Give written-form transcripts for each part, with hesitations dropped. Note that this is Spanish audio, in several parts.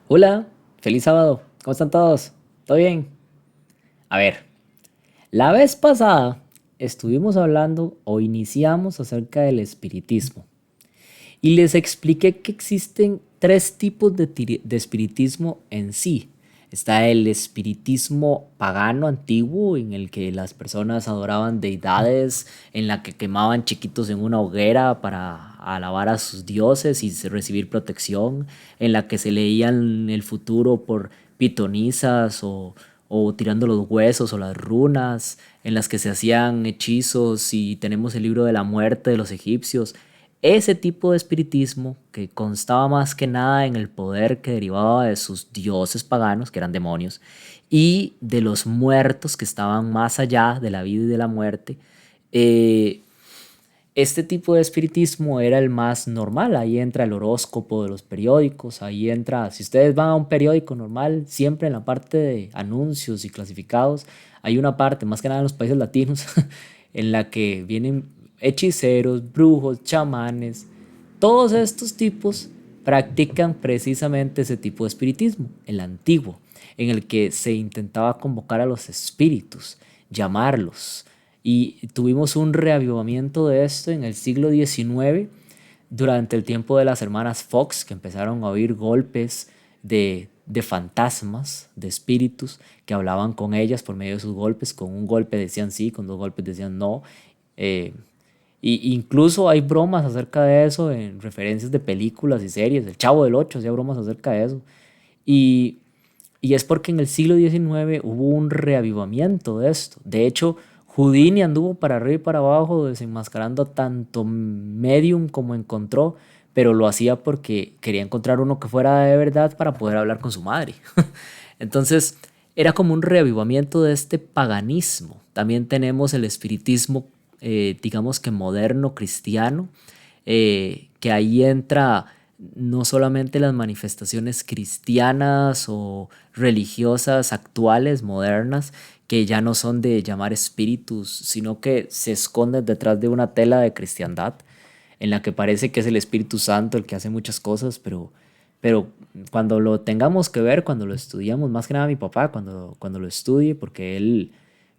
Hola, feliz sábado. ¿Cómo están todos? ¿Todo bien? A ver, la vez pasada estuvimos hablando o iniciamos acerca del espiritismo y les expliqué que existen tres tipos de espiritismo en sí. Está el espiritismo pagano antiguo, en el que las personas adoraban deidades, en la que quemaban chiquitos en una hoguera para alabar a sus dioses y recibir protección, en la que se leían el futuro por pitonisas o tirando los huesos o las runas, en las que se hacían hechizos y tenemos el libro de la muerte de los egipcios. Ese tipo de espiritismo, que constaba más que nada en el poder que derivaba de sus dioses paganos, que eran demonios, y de los muertos que estaban más allá de la vida y de la muerte, eh, este tipo de espiritismo era el más normal. Ahí entra el horóscopo de los periódicos, ahí entra, si ustedes van a un periódico normal, siempre en la parte de anuncios y clasificados, hay una parte, más que nada en los países latinos, en la que vienen hechiceros, brujos, chamanes. Todos estos tipos practican precisamente ese tipo de espiritismo, el antiguo, en el que se intentaba convocar a los espíritus, llamarlos. Y tuvimos un reavivamiento de esto en el siglo XIX, durante el tiempo de las hermanas Fox, que empezaron a oír golpes de fantasmas, de espíritus, que hablaban con ellas por medio de sus golpes. Con un golpe decían sí, con dos golpes decían no. Eh, y incluso hay bromas acerca de eso en referencias de películas y series. El Chavo del Ocho hacía bromas acerca de eso. Y, y es porque en el siglo XIX hubo un reavivamiento de esto. De hecho, Houdini anduvo para arriba y para abajo desenmascarando tanto medium como encontró, pero lo hacía porque quería encontrar uno que fuera de verdad para poder hablar con su madre. Entonces, era como un reavivamiento de este paganismo. También tenemos el espiritismo, digamos que moderno, cristiano, que ahí entra no solamente las manifestaciones cristianas o religiosas actuales, modernas, que ya no son de llamar espíritus, sino que se esconden detrás de una tela de cristiandad, en la que parece que es el Espíritu Santo el que hace muchas cosas, pero cuando lo tengamos que ver, cuando lo estudiamos, más que nada mi papá, cuando lo estudie, porque él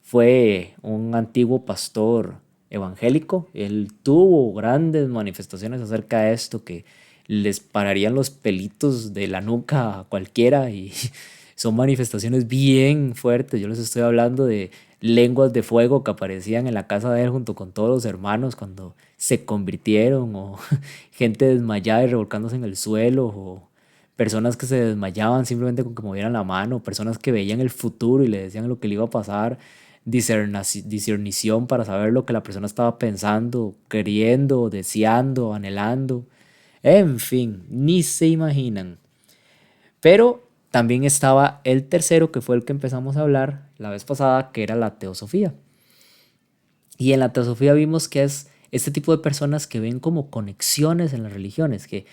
fue un antiguo pastor evangélico, él tuvo grandes manifestaciones acerca de esto que les pararían los pelitos de la nuca a cualquiera y son manifestaciones bien fuertes. Yo les estoy hablando de lenguas de fuego que aparecían en la casa de él junto con todos los hermanos cuando se convirtieron, o gente desmayada y revolcándose en el suelo, o personas que se desmayaban simplemente con que movieran la mano, personas que veían el futuro y le decían lo que le iba a pasar, discernición para saber lo que la persona estaba pensando, queriendo, deseando, anhelando. En fin, ni se imaginan. Pero también estaba el tercero, que fue el que empezamos a hablar la vez pasada, que era la teosofía. Y en la teosofía vimos que es este tipo de personas que ven como conexiones en las religiones, que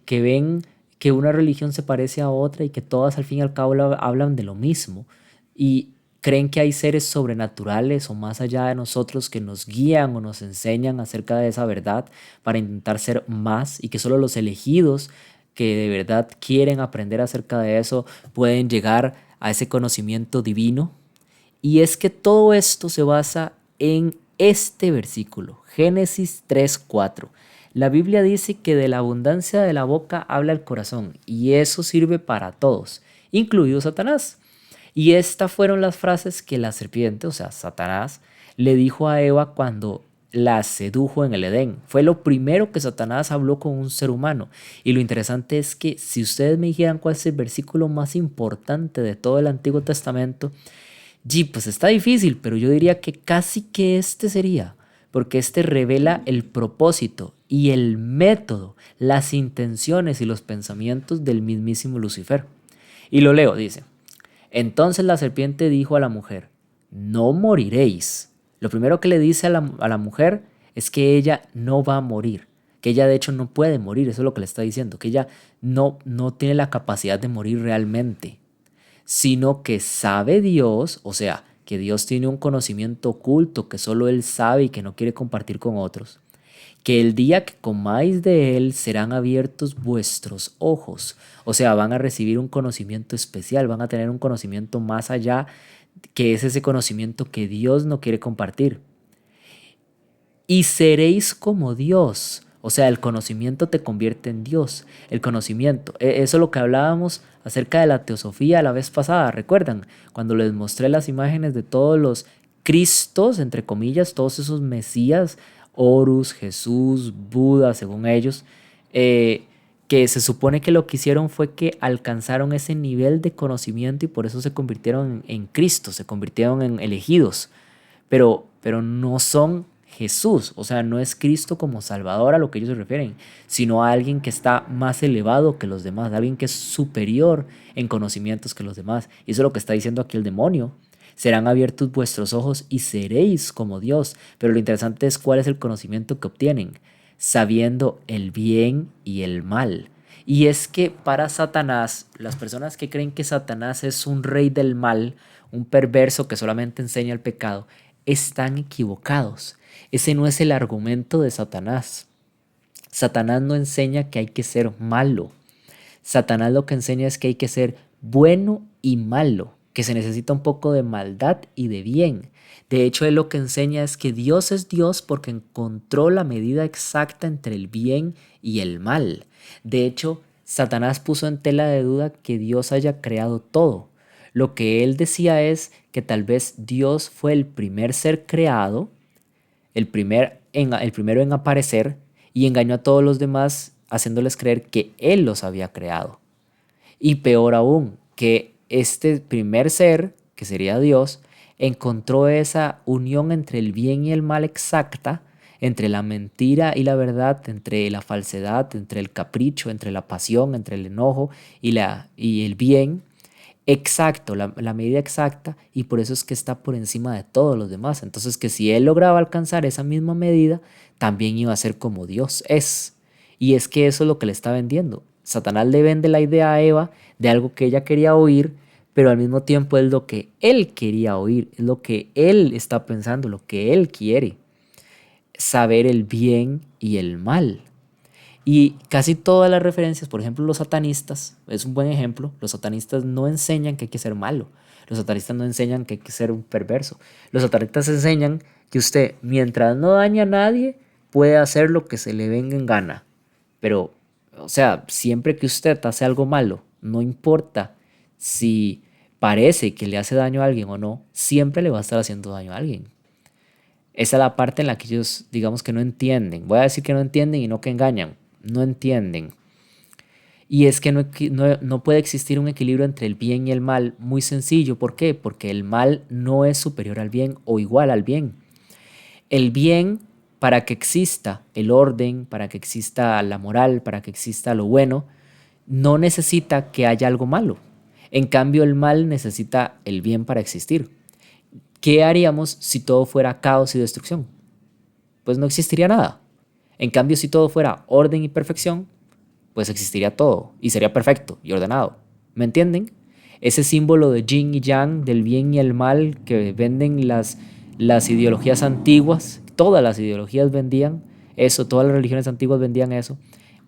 ven que una religión se parece a otra y que todas al fin y al cabo hablan de lo mismo, y creen que hay seres sobrenaturales o más allá de nosotros que nos guían o nos enseñan acerca de esa verdad para intentar ser más, y que solo los elegidos que de verdad quieren aprender acerca de eso pueden llegar a ese conocimiento divino. Y es que todo esto se basa en este versículo, Génesis 3:4. La Biblia dice que de la abundancia de la boca habla el corazón, y eso sirve para todos, incluido Satanás. Y estas fueron las frases que la serpiente, o sea, Satanás, le dijo a Eva cuando la sedujo en el Edén. Fue lo primero que Satanás habló con un ser humano. Y lo interesante es que si ustedes me dijeran cuál es el versículo más importante de todo el Antiguo Testamento, pues está difícil, pero yo diría que casi que este sería, porque este revela el propósito y el método, las intenciones y los pensamientos del mismísimo Lucifer. Y lo leo, dice: entonces la serpiente dijo a la mujer: no moriréis. Lo primero que le dice a la mujer es que ella no va a morir, que ella de hecho no puede morir. Eso es lo que le está diciendo, que ella no tiene la capacidad de morir realmente, sino que sabe Dios, o sea, que Dios tiene un conocimiento oculto que solo Él sabe y que no quiere compartir con otros, que el día que comáis de él serán abiertos vuestros ojos. O sea, van a recibir un conocimiento especial, van a tener un conocimiento más allá, que es ese conocimiento que Dios no quiere compartir. Y seréis como Dios. O sea, el conocimiento te convierte en Dios. El conocimiento. Eso es lo que hablábamos acerca de la teosofía la vez pasada. ¿Recuerdan? Cuando les mostré las imágenes de todos los Cristos, entre comillas, todos esos Mesías, Horus, Jesús, Buda, según ellos, que se supone que lo que hicieron fue que alcanzaron ese nivel de conocimiento y por eso se convirtieron en Cristo, se convirtieron en elegidos, pero no son Jesús, o sea, no es Cristo como Salvador a lo que ellos se refieren, sino a alguien que está más elevado que los demás, alguien que es superior en conocimientos que los demás. Y eso es lo que está diciendo aquí el demonio. Serán abiertos vuestros ojos y seréis como Dios. Pero lo interesante es cuál es el conocimiento que obtienen, sabiendo el bien y el mal. Y es que para Satanás, las personas que creen que Satanás es un rey del mal, un perverso que solamente enseña el pecado, están equivocados. Ese no es el argumento de Satanás. Satanás no enseña que hay que ser malo. Satanás lo que enseña es que hay que ser bueno y malo, que se necesita un poco de maldad y de bien. De hecho, él lo que enseña es que Dios es Dios porque encontró la medida exacta entre el bien y el mal. De hecho, Satanás puso en tela de duda que Dios haya creado todo. Lo que él decía es que tal vez Dios fue el primer ser creado, el primero en aparecer, y engañó a todos los demás haciéndoles creer que él los había creado. Y peor aún, que este primer ser, que sería Dios, encontró esa unión entre el bien y el mal exacta, entre la mentira y la verdad, entre la falsedad, entre el capricho, entre la pasión, entre el enojo y el bien. Exacto, la medida exacta, y por eso es que está por encima de todos los demás. Entonces, que si él lograba alcanzar esa misma medida, también iba a ser como Dios es. Y es que eso es lo que le está vendiendo. Satanás le vende la idea a Eva de algo que ella quería oír, pero al mismo tiempo es lo que él quería oír, es lo que él está pensando, lo que él quiere. Saber el bien y el mal. Y casi todas las referencias, por ejemplo, los satanistas, es un buen ejemplo, los satanistas no enseñan que hay que ser malo, los satanistas no enseñan que hay que ser un perverso, los satanistas enseñan que usted, mientras no daña a nadie, puede hacer lo que se le venga en gana. Pero, o sea, siempre que usted hace algo malo, no importa si parece que le hace daño a alguien o no, siempre le va a estar haciendo daño a alguien. Esa es la parte en la que ellos, digamos que no entienden. Voy a decir que no entienden y no que engañan. No entienden. Y es que no puede existir un equilibrio entre el bien y el mal. Muy sencillo. ¿Por qué? Porque el mal no es superior al bien o igual al bien. El bien, para que exista el orden, para que exista la moral, para que exista lo bueno, no necesita que haya algo malo. En cambio, el mal necesita el bien para existir. ¿Qué haríamos si todo fuera caos y destrucción? Pues no existiría nada. En cambio, si todo fuera orden y perfección, pues existiría todo y sería perfecto y ordenado. ¿Me entienden? Ese símbolo de yin y yang, del bien y el mal que venden las ideologías antiguas, todas las ideologías vendían eso, todas las religiones antiguas vendían eso,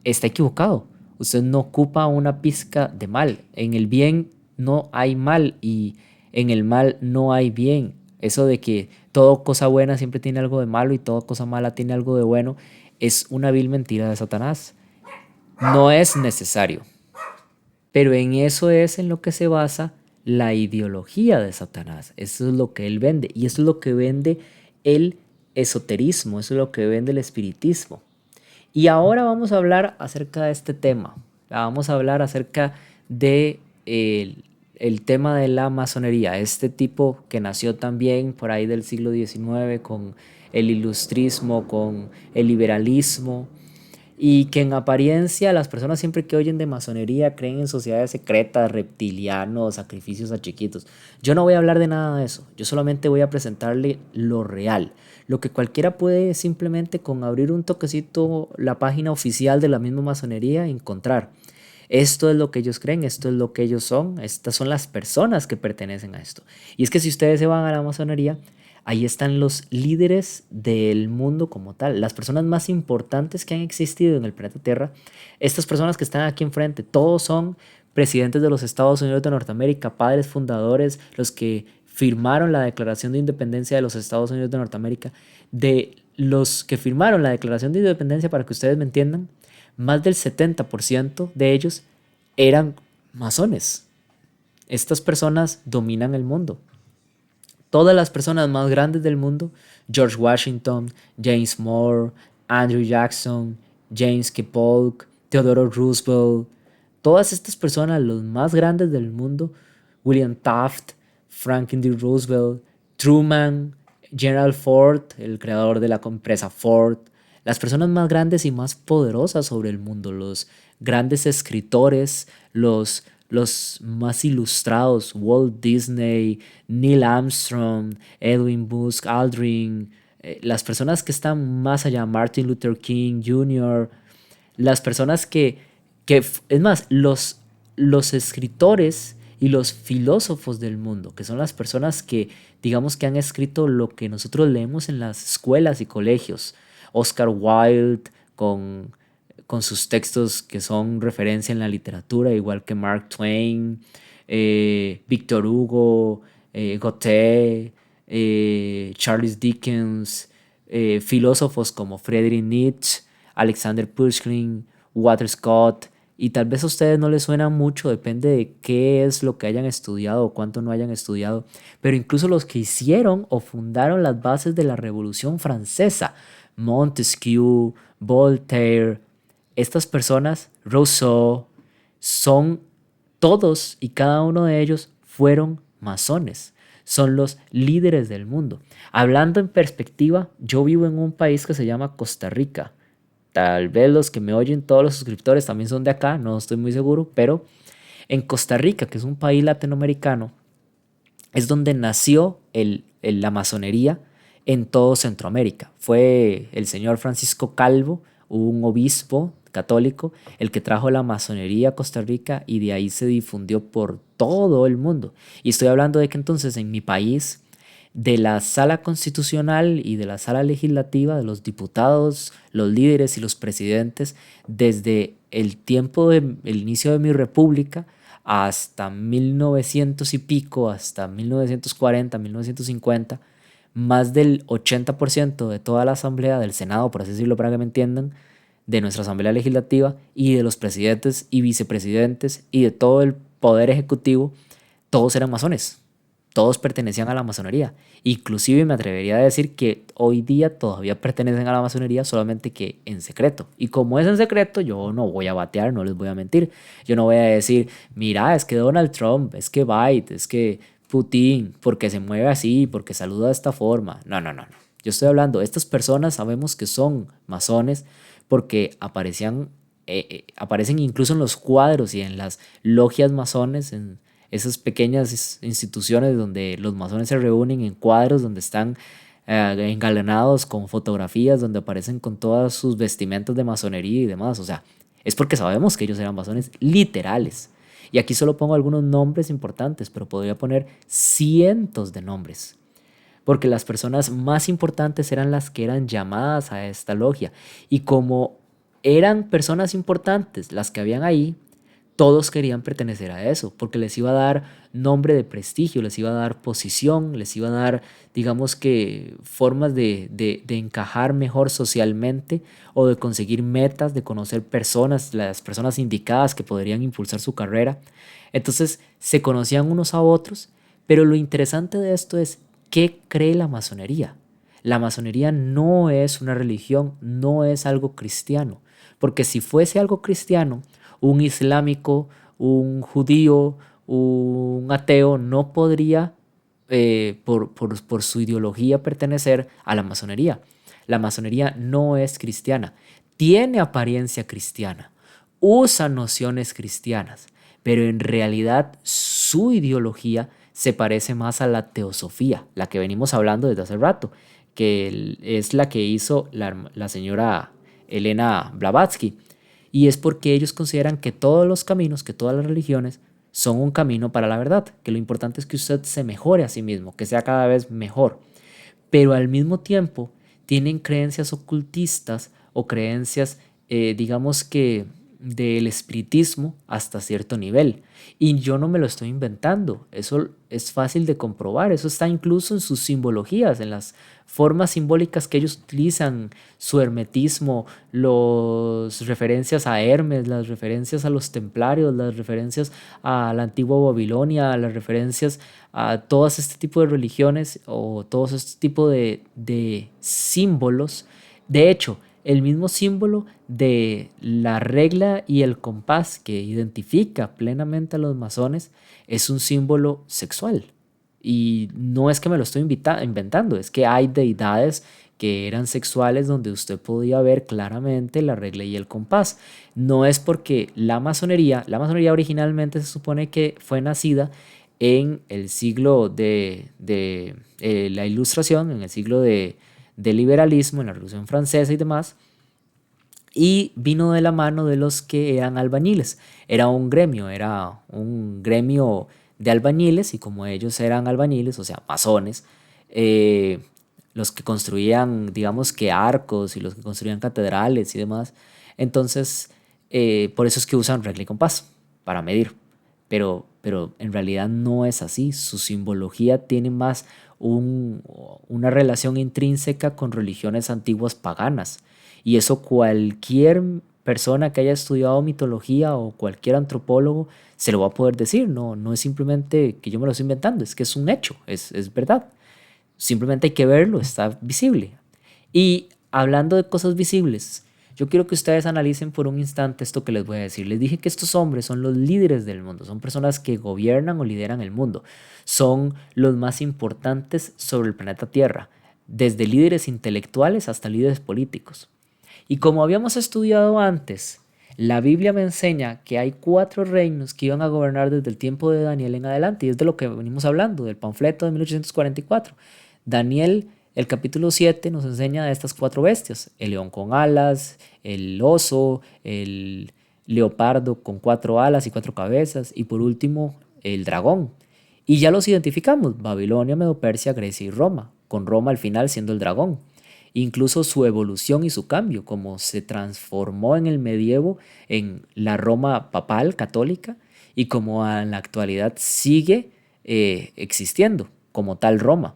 está equivocado. Usted no ocupa una pizca de mal. En el bien no hay mal y en el mal no hay bien. Eso de que toda cosa buena siempre tiene algo de malo y toda cosa mala tiene algo de bueno es una vil mentira de Satanás. No es necesario. Pero en eso es en lo que se basa la ideología de Satanás. Eso es lo que él vende. Y eso es lo que vende el esoterismo. Eso es lo que vende el espiritismo. Y ahora vamos a hablar acerca de este tema. Vamos a hablar acerca de el tema de la masonería. Este tipo que nació también por ahí del siglo XIX con el ilustrismo, con el liberalismo, y que en apariencia las personas siempre que oyen de masonería creen en sociedades secretas, reptilianos, sacrificios a chiquitos. Yo no voy a hablar de nada de eso, yo solamente voy a presentarle lo real, lo que cualquiera puede simplemente con abrir un toquecito la página oficial de la misma masonería encontrar. Esto es lo que ellos creen, esto es lo que ellos son, estas son las personas que pertenecen a esto. Y es que si ustedes se van a la masonería, ahí están los líderes del mundo como tal, las personas más importantes que han existido en el planeta Tierra. Estas personas que están aquí enfrente, todos son presidentes de los Estados Unidos de Norteamérica, padres fundadores, los que firmaron la Declaración de Independencia de los Estados Unidos de Norteamérica. De los que firmaron la Declaración de Independencia, para que ustedes me entiendan, más del 70% de ellos eran masones. Estas personas dominan el mundo. Todas las personas más grandes del mundo, George Washington, James Moore, Andrew Jackson, James K. Polk, Theodore Roosevelt, todas estas personas, los más grandes del mundo, William Taft, Franklin D. Roosevelt, Truman, Gerald Ford, el creador de la empresa Ford, las personas más grandes y más poderosas sobre el mundo, los grandes escritores, los más ilustrados, Walt Disney, Neil Armstrong, Edwin Buzz Aldrin, las personas que están más allá, Martin Luther King Jr., las personas es más, los escritores y los filósofos del mundo, que son las personas que, digamos, que han escrito lo que nosotros leemos en las escuelas y colegios. Oscar Wilde con sus textos que son referencia en la literatura, igual que Mark Twain, Victor Hugo, Goethe, Charles Dickens, filósofos como Friedrich Nietzsche, Alexander Pushkin, Walter Scott, y tal vez a ustedes no les suena mucho, depende de qué es lo que hayan estudiado o cuánto no hayan estudiado, pero incluso los que hicieron o fundaron las bases de la Revolución Francesa, Montesquieu, Voltaire, estas personas, Rousseau, son todos y cada uno de ellos fueron masones, son los líderes del mundo. Hablando en perspectiva, yo vivo en un país que se llama Costa Rica. Tal vez los que me oyen, todos los suscriptores también son de acá, no estoy muy seguro, pero en Costa Rica, que es un país latinoamericano, es donde nació la masonería en todo Centroamérica. Fue el señor Francisco Calvo, un obispo católico, el que trajo la masonería a Costa Rica y de ahí se difundió por todo el mundo. Y estoy hablando de que entonces en mi país, de la sala constitucional y de la sala legislativa, de los diputados, los líderes y los presidentes, desde el tiempo del inicio de mi república hasta 1900 y pico, hasta 1940, 1950, más del 80% de toda la asamblea del Senado, por así decirlo para que me entiendan, de nuestra asamblea legislativa y de los presidentes y vicepresidentes y de todo el poder ejecutivo, todos eran masones, todos pertenecían a la masonería. Inclusive me atrevería a decir que hoy día todavía pertenecen a la masonería, solamente que en secreto. Y como es en secreto, yo no voy a batear, no les voy a mentir. Yo no voy a decir, mira, es que Donald Trump, es que Biden, es que Putin, porque se mueve así, porque saluda de esta forma. No, no, no, no. Yo estoy hablando, estas personas sabemos que son masones porque aparecen incluso en los cuadros y en las logias masones, en esas pequeñas instituciones donde los masones se reúnen en cuadros, donde están engalanados con fotografías, donde aparecen con todas sus vestimentas de masonería y demás. O sea, es porque sabemos que ellos eran masones literales. Y aquí solo pongo algunos nombres importantes, pero podría poner cientos de nombres. Porque las personas más importantes eran las que eran llamadas a esta logia. Y como eran personas importantes las que habían ahí, todos querían pertenecer a eso, porque les iba a dar nombre de prestigio, les iba a dar posición, les iba a dar, digamos que, formas de encajar mejor socialmente o de conseguir metas, de conocer personas, las personas indicadas que podrían impulsar su carrera. Entonces se conocían unos a otros, pero lo interesante de esto es qué cree la masonería. La masonería no es una religión, no es algo cristiano, porque si fuese algo cristiano, un islámico, un judío, un ateo no podría, por su ideología, pertenecer a la masonería. La masonería no es cristiana, tiene apariencia cristiana, usa nociones cristianas, pero en realidad su ideología se parece más a la teosofía, la que venimos hablando desde hace rato, que es la que hizo la señora Elena Blavatsky. Y es porque ellos consideran que todos los caminos, que todas las religiones son un camino para la verdad, que lo importante es que usted se mejore a sí mismo, que sea cada vez mejor. pero al mismo tiempo tienen creencias ocultistas o creencias, digamos que del espiritismo hasta cierto nivel. Y yo no me lo estoy inventando, eso es fácil de comprobar, eso está incluso en sus simbologías, en las formas simbólicas que ellos utilizan, su hermetismo, las referencias a Hermes, las referencias a los templarios, las referencias a la antigua Babilonia, las referencias a todos este tipo de religiones o todos este tipo de símbolos. De hecho, el mismo símbolo de la regla y el compás que identifica plenamente a los masones es un símbolo sexual. Y no es que me lo estoy inventando, es que hay deidades que eran sexuales donde usted podía ver claramente la regla y el compás. No es porque la masonería originalmente se supone que fue nacida en el siglo de la Ilustración, en el siglo del liberalismo, en la Revolución Francesa y demás, y vino de la mano de los que eran albañiles. Era un gremio de albañiles y como ellos eran albañiles, o sea, masones, eh, los que construían, digamos que arcos y los que construían catedrales y demás, entonces por eso es que usan regla y compás para medir. Pero en realidad no es así. Su simbología tiene más una relación intrínseca con religiones antiguas paganas. Y eso cualquier persona que haya estudiado mitología o cualquier antropólogo se lo va a poder decir. No, no es simplemente que yo me lo estoy inventando, es que es un hecho, es verdad. Simplemente hay que verlo, está visible. Y hablando de cosas visibles, yo quiero que ustedes analicen por un instante esto que les voy a decir. Les dije que estos hombres son los líderes del mundo, son personas que gobiernan o lideran el mundo, son los más importantes sobre el planeta Tierra, desde líderes intelectuales hasta líderes políticos. Y como habíamos estudiado antes, la Biblia me enseña que hay 4 reinos que iban a gobernar desde el tiempo de Daniel en adelante, y es de lo que venimos hablando, del panfleto de 1844. Daniel, el capítulo 7, nos enseña de estas 4 bestias: el león con alas, el oso, el leopardo con 4 alas y 4 cabezas, y por último, el dragón. Y ya los identificamos: Babilonia, Medo-Persia, Grecia y Roma, con Roma al final siendo el dragón. Incluso su evolución y su cambio, como se transformó en el medievo en la Roma papal católica y como en la actualidad sigue existiendo como tal Roma.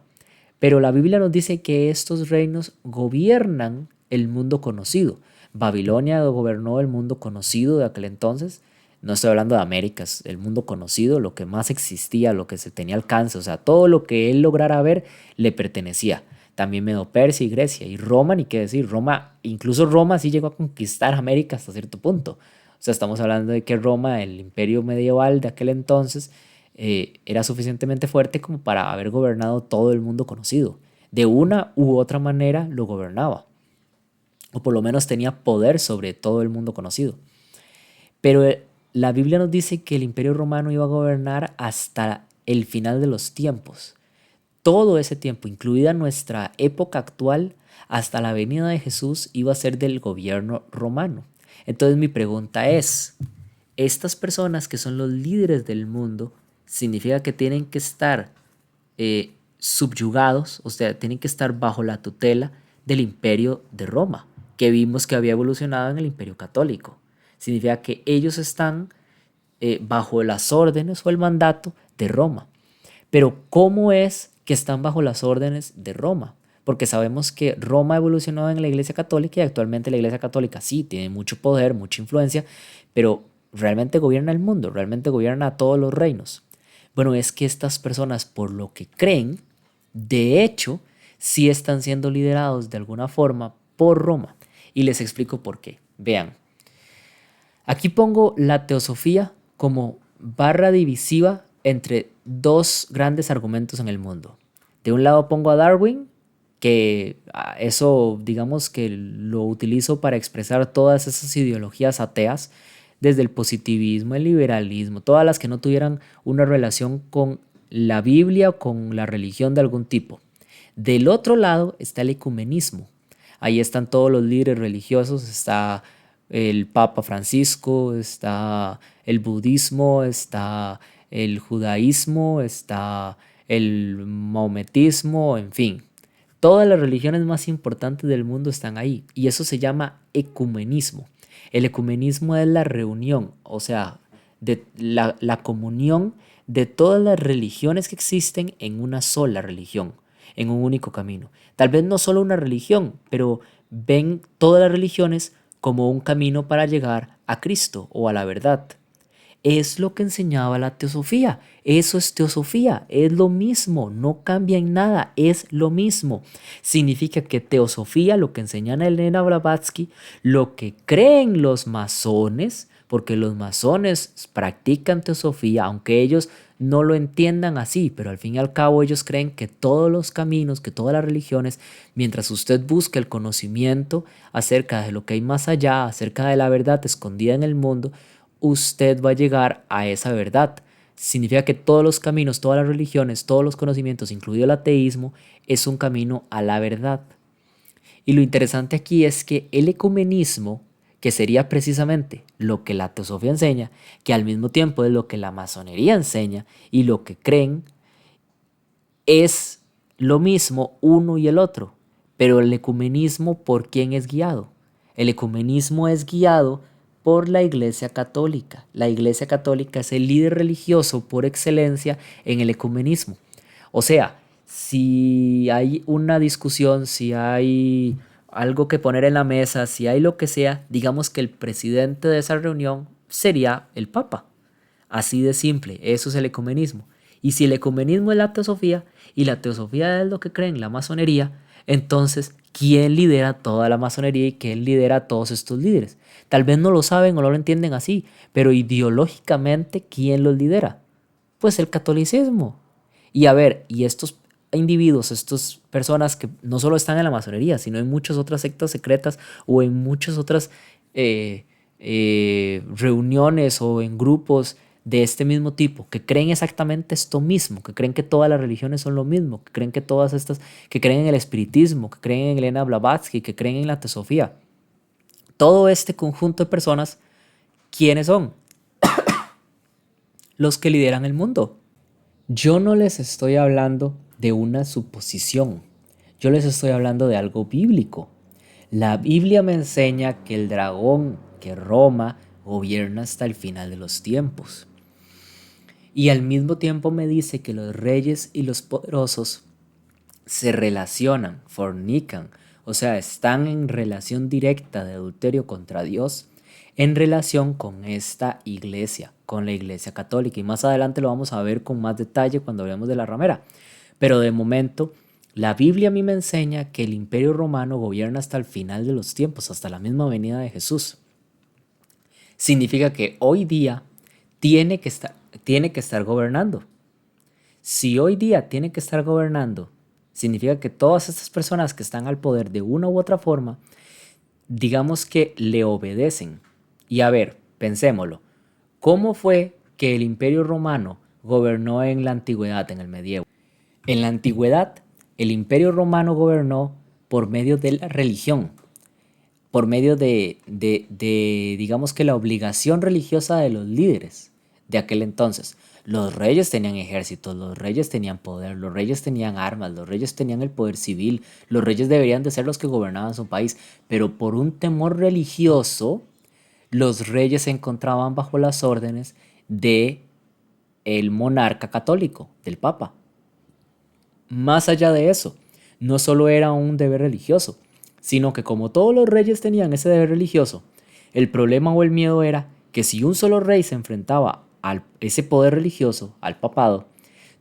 Pero la Biblia nos dice que estos reinos gobiernan el mundo conocido. Babilonia gobernó el mundo conocido de aquel entonces. No estoy hablando de Américas, el mundo conocido, lo que más existía, lo que se tenía alcance, o sea, todo lo que él lograra ver le pertenecía. También Medo Persia y Grecia. Y Roma, ni qué decir, Roma, incluso Roma sí llegó a conquistar América hasta cierto punto. O sea, estamos hablando de que Roma, el imperio medieval de aquel entonces, era suficientemente fuerte como para haber gobernado todo el mundo conocido. De una u otra manera lo gobernaba, o por lo menos tenía poder sobre todo el mundo conocido. Pero la Biblia nos dice que el imperio romano iba a gobernar hasta el final de los tiempos. Todo ese tiempo, incluida nuestra época actual, hasta la venida de Jesús, iba a ser del gobierno romano. Entonces mi pregunta es, estas personas que son los líderes del mundo, significa que tienen que estar subyugados, o sea, tienen que estar bajo la tutela del imperio de Roma, que vimos que había evolucionado en el imperio católico. Significa que ellos están bajo las órdenes o el mandato de Roma. Pero ¿cómo es que están bajo las órdenes de Roma? Porque sabemos que Roma evolucionó en la Iglesia Católica y actualmente la Iglesia Católica sí tiene mucho poder, mucha influencia, pero realmente gobierna el mundo, realmente gobierna a todos los reinos. Bueno, es que estas personas, por lo que creen, de hecho, sí están siendo liderados de alguna forma por Roma. Y les explico por qué. Vean, aquí pongo la teosofía como barra divisiva entre dos grandes argumentos en el mundo. De un lado pongo a Darwin, que eso digamos que lo utilizo para expresar todas esas ideologías ateas, desde el positivismo, el liberalismo, todas las que no tuvieran una relación con la Biblia o con la religión de algún tipo. Del otro lado está el ecumenismo. Ahí están todos los líderes religiosos, está el Papa Francisco, está el budismo, está el judaísmo, está el maometismo, en fin, Todas las religiones más importantes del mundo están ahí y eso se llama ecumenismo. El ecumenismo es la reunión, o sea, de la comunión de todas las religiones que existen en una sola religión, en un único camino. Tal vez no solo una religión, pero ven todas las religiones como un camino para llegar a Cristo o a la verdad. Es lo que enseñaba la teosofía. Eso es teosofía. Es lo mismo. No cambia en nada. Es lo mismo. Significa que teosofía, lo que enseñan a Elena Blavatsky, lo que creen los masones, porque los masones practican teosofía, aunque ellos no lo entiendan así, pero al fin y al cabo ellos creen que todos los caminos, que todas las religiones, mientras usted busque el conocimiento acerca de lo que hay más allá, acerca de la verdad escondida en el mundo, usted va a llegar a esa verdad. Significa que todos los caminos, todas las religiones, todos los conocimientos, incluido el ateísmo, es un camino a la verdad. Y lo interesante aquí es que el ecumenismo, que sería precisamente lo que la teosofía enseña, que al mismo tiempo es lo que la masonería enseña y lo que creen, es lo mismo uno y el otro. Pero el ecumenismo, ¿por quién es guiado? El ecumenismo es guiado por la Iglesia Católica. La Iglesia Católica es el líder religioso por excelencia en el ecumenismo. O sea, si hay una discusión, si hay algo que poner en la mesa, si hay lo que sea, digamos que el presidente de esa reunión sería el Papa. Así de simple, eso es el ecumenismo. Y si el ecumenismo es la teosofía y la teosofía es lo que creen la masonería, entonces, ¿quién lidera toda la masonería y quién lidera a todos estos líderes? Tal vez no lo saben o no lo entienden así, pero ideológicamente, ¿quién los lidera? Pues el catolicismo. Y a ver, y estos individuos, estas personas que no solo están en la masonería, sino en muchas otras sectas secretas o en muchas otras reuniones o en grupos de este mismo tipo, que creen exactamente esto mismo, que creen que todas las religiones son lo mismo, que creen que todas estas, que creen en el espiritismo, que creen en Elena Blavatsky, que creen en la teosofía. Todo este conjunto de personas, ¿quiénes son? Los que lideran el mundo. Yo no les estoy hablando de una suposición, yo les estoy hablando de algo bíblico. La Biblia me enseña que el dragón, que Roma, gobierna hasta el final de los tiempos. Y al mismo tiempo me dice que los reyes y los poderosos se relacionan, fornican, o sea, están en relación directa de adulterio contra Dios en relación con esta iglesia, con la iglesia católica. Y más adelante lo vamos a ver con más detalle cuando hablemos de la ramera. Pero de momento, la Biblia a mí me enseña que el imperio romano gobierna hasta el final de los tiempos, hasta la misma venida de Jesús. Significa que hoy día tiene que estar gobernando. Si hoy día tiene que estar gobernando, significa que todas estas personas que están al poder de una u otra forma, digamos que le obedecen. Y a ver, pensémoslo. ¿Cómo fue que el Imperio Romano gobernó en la antigüedad, en el medievo? En la antigüedad, el Imperio Romano gobernó por medio de la religión, por medio digamos que la obligación religiosa de los líderes de aquel entonces. Los reyes tenían ejércitos, los reyes tenían poder, los reyes tenían armas, los reyes tenían el poder civil, los reyes deberían de ser los que gobernaban su país, pero por un temor religioso, los reyes se encontraban bajo las órdenes de el monarca católico, del papa. Más allá de eso, no solo era un deber religioso, sino que como todos los reyes tenían ese deber religioso, el problema o el miedo era que si un solo rey se enfrentaba a ese poder religioso, al papado,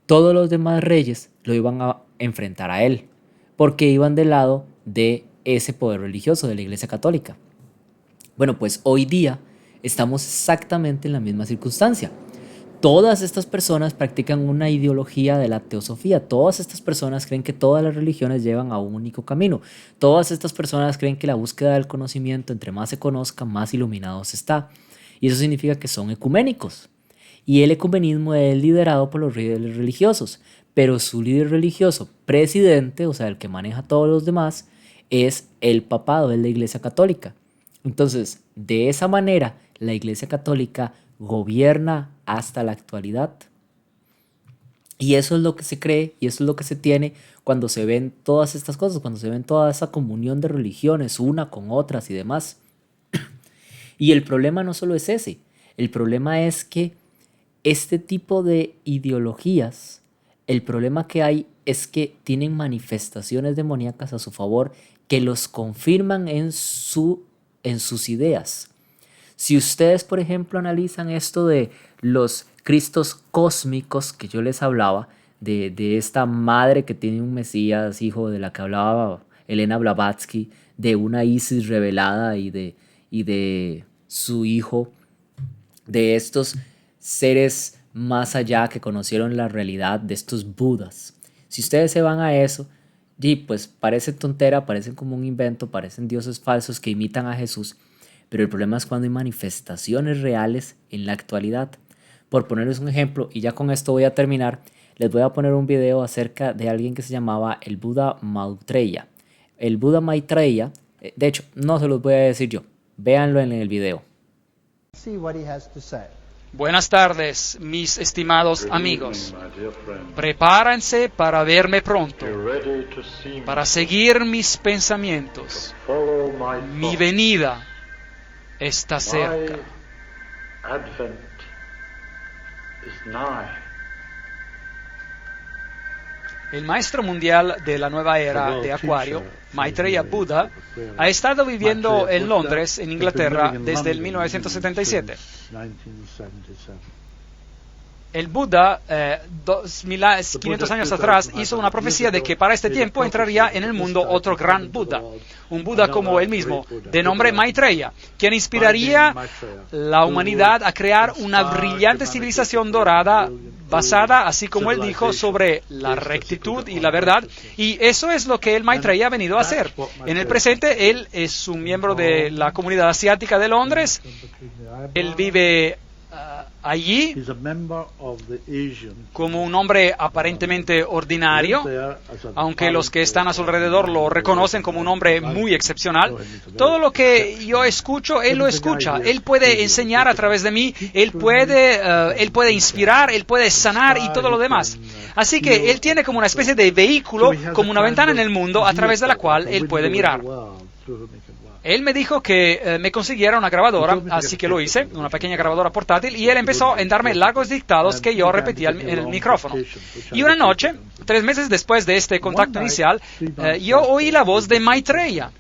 todos los demás reyes lo iban a enfrentar a él, porque iban del lado de ese poder religioso de la Iglesia Católica. Bueno, pues hoy día estamos exactamente en la misma circunstancia. Todas estas personas practican una ideología de la teosofía. Todas estas personas creen que todas las religiones llevan a un único camino. Todas estas personas creen que la búsqueda del conocimiento, entre más se conozca, más iluminado se está. Y eso significa que son ecuménicos. Y el ecumenismo es liderado por los líderes religiosos. Pero su líder religioso, presidente, o sea, el que maneja a todos los demás, es el papado, es la Iglesia Católica. Entonces, de esa manera, la Iglesia Católica gobierna hasta la actualidad. Y eso es lo que se cree y eso es lo que se tiene cuando se ven todas estas cosas, cuando se ven toda esa comunión de religiones, una con otras y demás. Y el problema no solo es ese, el problema es que este tipo de ideologías, el problema que hay es que tienen manifestaciones demoníacas a su favor que los confirman en sus ideas. Si ustedes, por ejemplo, analizan esto de los Cristos cósmicos que yo les hablaba, de esta madre que tiene un Mesías, hijo de la que hablaba Elena Blavatsky, de una Isis revelada y de su hijo, de estos seres más allá que conocieron la realidad, de estos Budas. Si ustedes se van a eso, y pues parece tontera, parecen como un invento, parecen dioses falsos que imitan a Jesús, pero el problema es cuando hay manifestaciones reales en la actualidad. Por ponerles un ejemplo, y ya con esto voy a terminar, les voy a poner un video acerca de alguien que se llamaba el Buda Maitreya. El Buda Maitreya, de hecho, no se los voy a decir yo, véanlo en el video. Buenas tardes, mis estimados amigos. Prepárense para verme pronto, para seguir mis pensamientos. Mi venida está cerca. El maestro mundial de la nueva era de Acuario, Maitreya Buddha, ha estado viviendo en Londres, en Inglaterra, desde el 1977. El Buda, 2500 años atrás, hizo una profecía de que para este tiempo entraría en el mundo otro gran Buda, un Buda como él mismo, de nombre Maitreya, quien inspiraría la humanidad a crear una brillante civilización dorada basada, así como él dijo, sobre la rectitud y la verdad. Y eso es lo que el Maitreya ha venido a hacer. En el presente, él es un miembro de la comunidad asiática de Londres. Él vive allí como un hombre aparentemente ordinario, aunque los que están a su alrededor lo reconocen como un hombre muy excepcional. Todo lo que yo escucho, él lo escucha. Él puede enseñar a través de mí, él puede inspirar, él puede sanar y todo lo demás. Así que él tiene como una especie de vehículo, como una ventana en el mundo a través de la cual él puede mirar. Él me dijo que me consiguiera una grabadora, así que lo hice, una pequeña grabadora portátil, y él empezó a darme largos dictados que yo repetía en el micrófono. Y una noche, 3 meses después de este contacto inicial, yo oí la voz de Maitreya.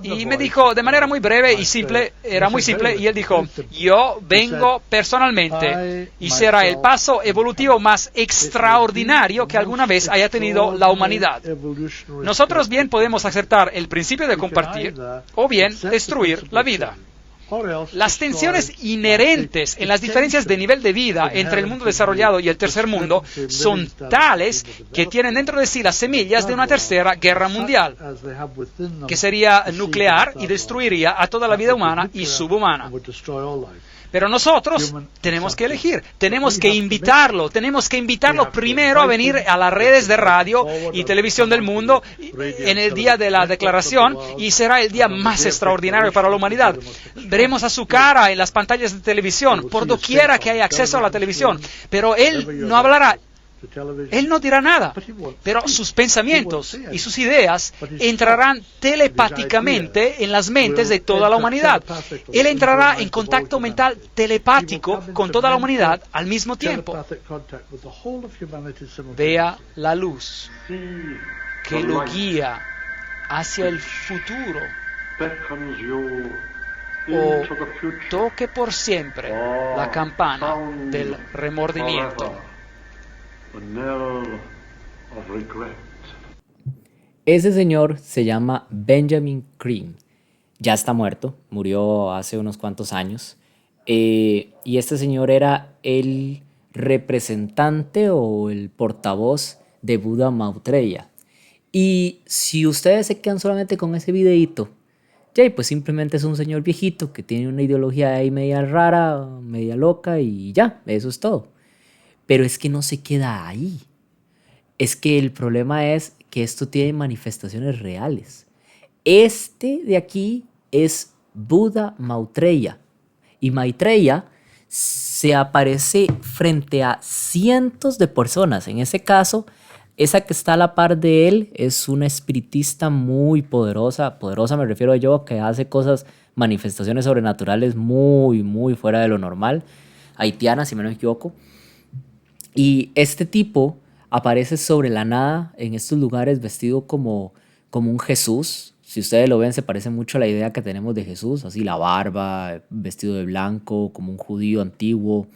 Y me dijo de manera muy breve y simple, era muy simple, y él dijo: yo vengo personalmente y será el paso evolutivo más extraordinario que alguna vez haya tenido la humanidad. Nosotros bien podemos aceptar el principio de compartir o bien destruir la vida. Las tensiones inherentes en las diferencias de nivel de vida entre el mundo desarrollado y el tercer mundo son tales que tienen dentro de sí las semillas de una tercera guerra mundial, que sería nuclear y destruiría a toda la vida humana y subhumana. Pero nosotros tenemos que elegir, tenemos que invitarlo primero a venir a las redes de radio y televisión del mundo en el día de la declaración, y será el día más extraordinario para la humanidad. Veremos a su cara en las pantallas de televisión, por doquiera que haya acceso a la televisión, pero él no hablará. Él no dirá nada, pero sus pensamientos y sus ideas entrarán telepáticamente en las mentes de toda la humanidad. Él entrará en contacto mental telepático con toda la humanidad al mismo tiempo. Vea la luz que lo guía hacia el futuro, o toque por siempre la campana del remordimiento. Ese señor se llama Benjamin Crane. Ya está muerto, murió hace unos cuantos años. Y este señor era el representante o el portavoz de Buda Maitreya. Y si ustedes se quedan solamente con ese videíto, ya, pues simplemente es un señor viejito que tiene una ideología ahí media rara, media loca, y ya, eso es todo. Pero es que no se queda ahí. Es que el problema es que esto tiene manifestaciones reales. Este de aquí es Buda Maitreya. Y Maitreya se aparece frente a cientos de personas. En ese caso, esa que está a la par de él es una espiritista muy poderosa. Poderosa me refiero a yo, que hace cosas, manifestaciones sobrenaturales muy, muy fuera de lo normal. Haitiana, si me no me equivoco. Y este tipo aparece sobre la nada en estos lugares vestido como un Jesús. Si ustedes lo ven, se parece mucho a la idea que tenemos de Jesús, así la barba, vestido de blanco, como un judío antiguo.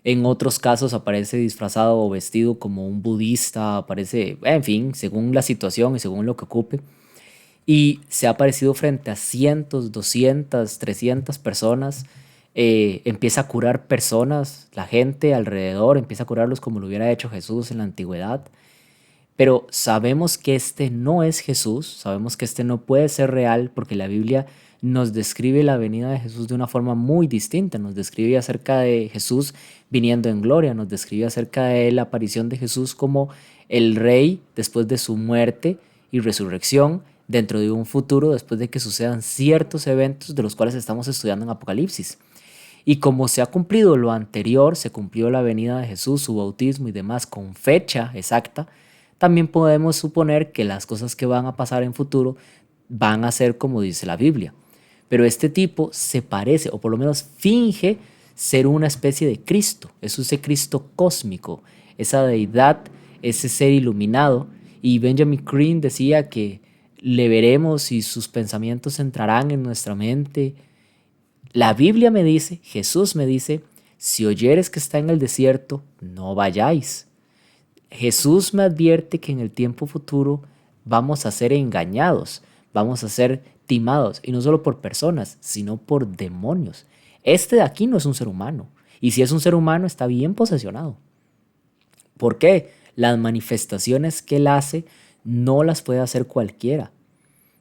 En otros casos aparece disfrazado o vestido como un budista, aparece, en fin, según la situación y según lo que ocupe. Y se ha aparecido frente a cientos, 200, 300 personas. Empieza a curar personas, la gente alrededor, empieza a curarlos como lo hubiera hecho Jesús en la antigüedad. Pero sabemos que este no es Jesús, sabemos que este no puede ser real porque la Biblia nos describe la venida de Jesús de una forma muy distinta. Nos describe acerca de Jesús viniendo en gloria, nos describe acerca de la aparición de Jesús como el rey después de su muerte y resurrección dentro de un futuro, después de que sucedan ciertos eventos de los cuales estamos estudiando en Apocalipsis. Y como se ha cumplido lo anterior, se cumplió la venida de Jesús, su bautismo y demás con fecha exacta, también podemos suponer que las cosas que van a pasar en futuro van a ser como dice la Biblia. Pero este tipo se parece, o por lo menos finge ser una especie de Cristo. Es ese Cristo cósmico, esa deidad, ese ser iluminado. Y Benjamin Crane decía que le veremos y sus pensamientos entrarán en nuestra mente. La Biblia me dice, Jesús me dice, si oyeres que está en el desierto, no vayáis. Jesús me advierte que en el tiempo futuro vamos a ser engañados, vamos a ser timados, y no solo por personas, sino por demonios. Este de aquí no es un ser humano, y si es un ser humano está bien posesionado. ¿Por qué? Las manifestaciones que él hace no las puede hacer cualquiera.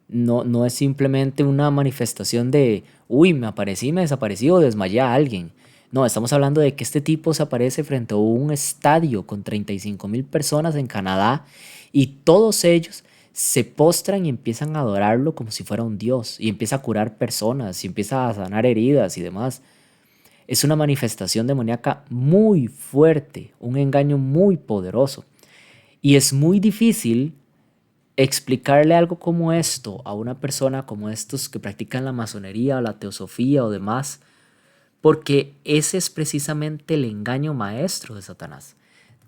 No es simplemente una manifestación de, uy, me aparecí, me desaparecí o desmayé a alguien. No, estamos hablando de que este tipo se aparece frente a un estadio con 35,000 personas en Canadá y todos ellos se postran y empiezan a adorarlo como si fuera un dios y empieza a curar personas y empieza a sanar heridas y demás. Es una manifestación demoníaca muy fuerte, un engaño muy poderoso. Y es muy difícil explicarle algo como esto a una persona como estos que practican la masonería o la teosofía o demás, porque ese es precisamente el engaño maestro de Satanás.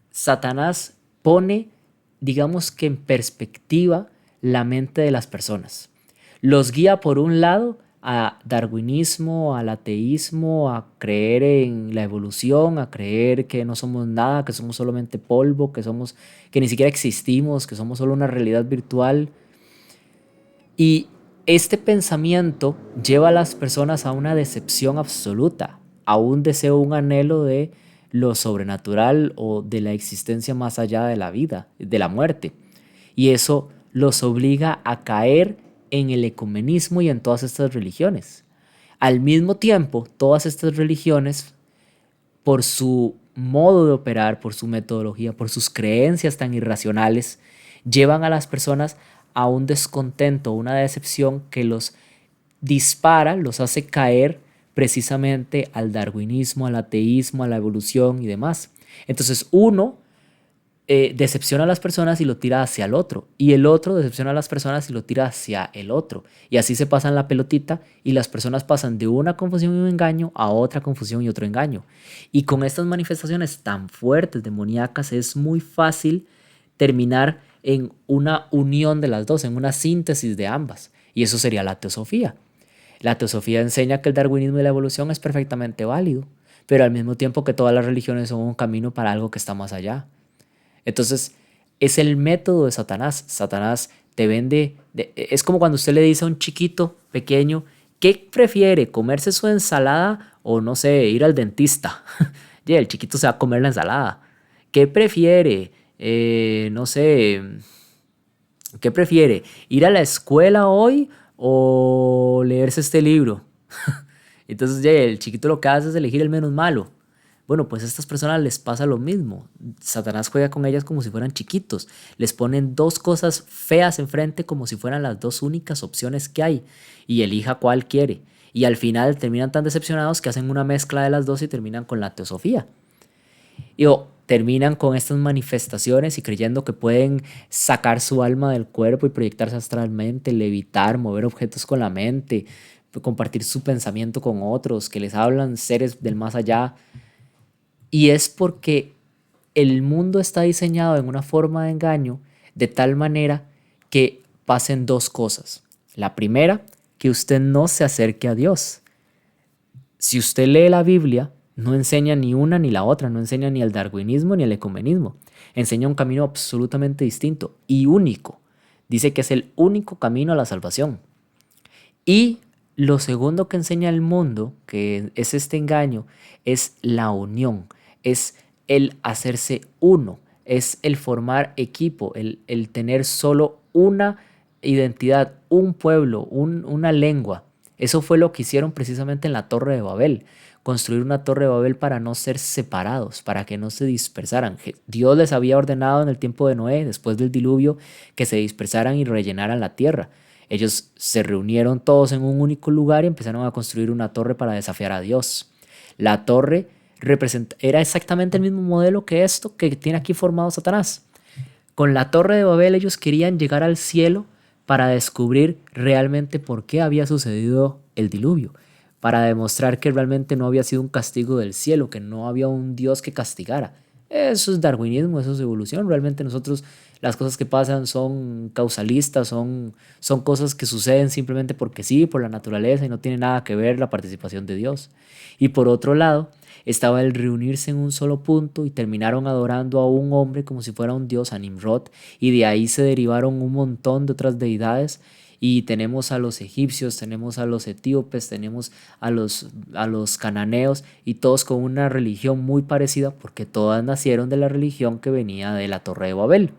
Satanás pone, digamos que en perspectiva, la mente de las personas. Los guía por un lado a darwinismo, al ateísmo, a creer en la evolución, a creer que no somos nada, que somos solamente polvo, que ni siquiera existimos, que somos solo una realidad virtual. Y este pensamiento lleva a las personas a una decepción absoluta, a un deseo, un anhelo de lo sobrenatural o de la existencia más allá de la vida, de la muerte. Y eso los obliga a caer en el ecumenismo y en todas estas religiones. Al mismo tiempo, todas estas religiones, por su modo de operar, por su metodología, por sus creencias tan irracionales, llevan a las personas a un descontento, una decepción que los dispara, los hace caer precisamente al darwinismo, al ateísmo, a la evolución y demás. Entonces uno decepciona a las personas y lo tira hacia el otro, y el otro decepciona a las personas y lo tira hacia el otro, y así se pasan la pelotita y las personas pasan de una confusión y un engaño a otra confusión y otro engaño. Y con estas manifestaciones tan fuertes, demoníacas, es muy fácil terminar en una unión de las dos, en una síntesis de ambas, y eso sería la teosofía. La teosofía enseña que el darwinismo y la evolución es perfectamente válido, pero al mismo tiempo que todas las religiones son un camino para algo que está más allá. Entonces, es el método de Satanás. Satanás te vende, es como cuando usted le dice a un chiquito pequeño, ¿qué prefiere? ¿Comerse su ensalada o, no sé, ir al dentista? Y el chiquito se va a comer la ensalada. ¿Qué prefiere? No sé, ¿qué prefiere? ¿Ir a la escuela hoy o leerse este libro? Entonces ya el chiquito lo que hace es elegir el menos malo. Bueno, pues a estas personas les pasa lo mismo. Satanás juega con ellas como si fueran chiquitos. Les ponen dos cosas feas enfrente como si fueran las dos únicas opciones que hay. Y elija cuál quiere. Y al final terminan tan decepcionados que hacen una mezcla de las dos y terminan con la teosofía. Y terminan con estas manifestaciones y creyendo que pueden sacar su alma del cuerpo y proyectarse astralmente, levitar, mover objetos con la mente, compartir su pensamiento con otros, que les hablan seres del más allá. Y es porque el mundo está diseñado en una forma de engaño de tal manera que pasen dos cosas. La primera, que usted no se acerque a Dios. Si usted lee la Biblia, no enseña ni una ni la otra, no enseña ni el darwinismo ni el ecumenismo. Enseña un camino absolutamente distinto y único. Dice que es el único camino a la salvación. Y lo segundo que enseña el mundo, que es este engaño, es la unión, es el hacerse uno, es el formar equipo, el tener solo una identidad, un pueblo, una lengua. Eso fue lo que hicieron precisamente en la Torre de Babel. Construir una Torre de Babel para no ser separados, para que no se dispersaran. Dios les había ordenado en el tiempo de Noé, después del diluvio, que se dispersaran y rellenaran la tierra. Ellos se reunieron todos en un único lugar y empezaron a construir una torre para desafiar a Dios. La torre era exactamente el mismo modelo que esto que tiene aquí formado Satanás. Con la Torre de Babel ellos querían llegar al cielo para descubrir realmente por qué había sucedido el diluvio, para demostrar que realmente no había sido un castigo del cielo, que no había un Dios que castigara. Eso es darwinismo, eso es evolución. Realmente nosotros, las cosas que pasan son causalistas, son cosas que suceden simplemente porque sí, por la naturaleza, y no tiene nada que ver la participación de Dios. Y por otro lado, estaba el reunirse en un solo punto y terminaron adorando a un hombre como si fuera un dios, a Nimrod, y de ahí se derivaron un montón de otras deidades. Y tenemos a los egipcios, tenemos a los etíopes, tenemos a los cananeos, y todos con una religión muy parecida porque todas nacieron de la religión que venía de la Torre de Babel.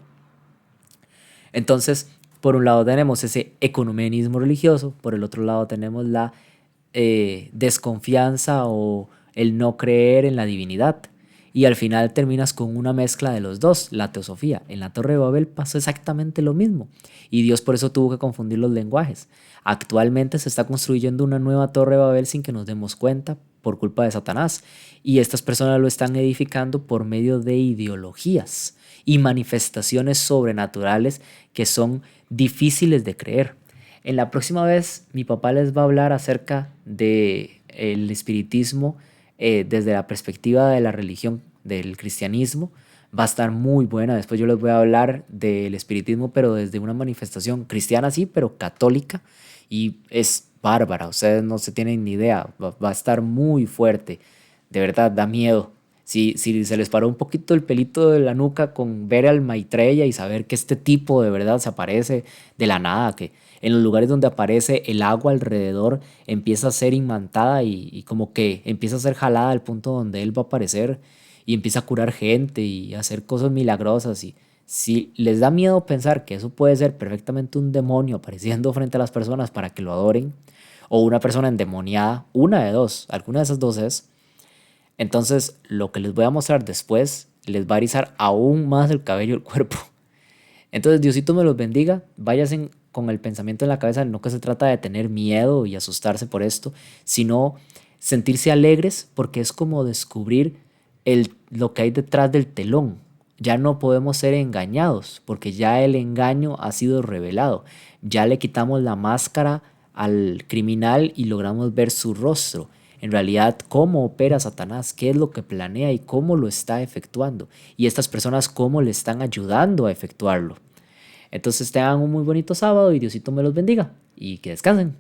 Entonces, por un lado tenemos ese ecumenismo religioso, por el otro lado tenemos la desconfianza o el no creer en la divinidad. Y al final terminas con una mezcla de los dos, la teosofía. En la Torre de Babel pasó exactamente lo mismo y Dios por eso tuvo que confundir los lenguajes. Actualmente se está construyendo una nueva Torre de Babel sin que nos demos cuenta por culpa de Satanás, y estas personas lo están edificando por medio de ideologías y manifestaciones sobrenaturales que son difíciles de creer. En la próxima vez mi papá les va a hablar acerca del espiritismo desde la perspectiva de la religión del cristianismo. Va a estar muy buena. Después yo les voy a hablar del espiritismo, pero desde una manifestación cristiana, sí, pero católica, y es bárbara. Ustedes no se tienen ni idea. Va a estar muy fuerte. De verdad, da miedo. Si se les paró un poquito el pelito de la nuca con ver al Maitreya y saber que este tipo de verdad se aparece de la nada, que en los lugares donde aparece el agua alrededor empieza a ser imantada y como que empieza a ser jalada al punto donde él va a aparecer y empieza a curar gente y a hacer cosas milagrosas. Y si les da miedo pensar que eso puede ser perfectamente un demonio apareciendo frente a las personas para que lo adoren, o una persona endemoniada, una de dos, alguna de esas dos es, entonces lo que les voy a mostrar después les va a erizar aún más el cabello del cuerpo. Entonces Diosito me los bendiga, váyanse con el pensamiento en la cabeza, no que se trata de tener miedo y asustarse por esto, sino sentirse alegres porque es como descubrir lo que hay detrás del telón. Ya no podemos ser engañados porque ya el engaño ha sido revelado. Ya le quitamos la máscara al criminal y logramos ver su rostro. En realidad, cómo opera Satanás, qué es lo que planea y cómo lo está efectuando. Y estas personas cómo le están ayudando a efectuarlo. Entonces tengan un muy bonito sábado y Diosito me los bendiga y que descansen.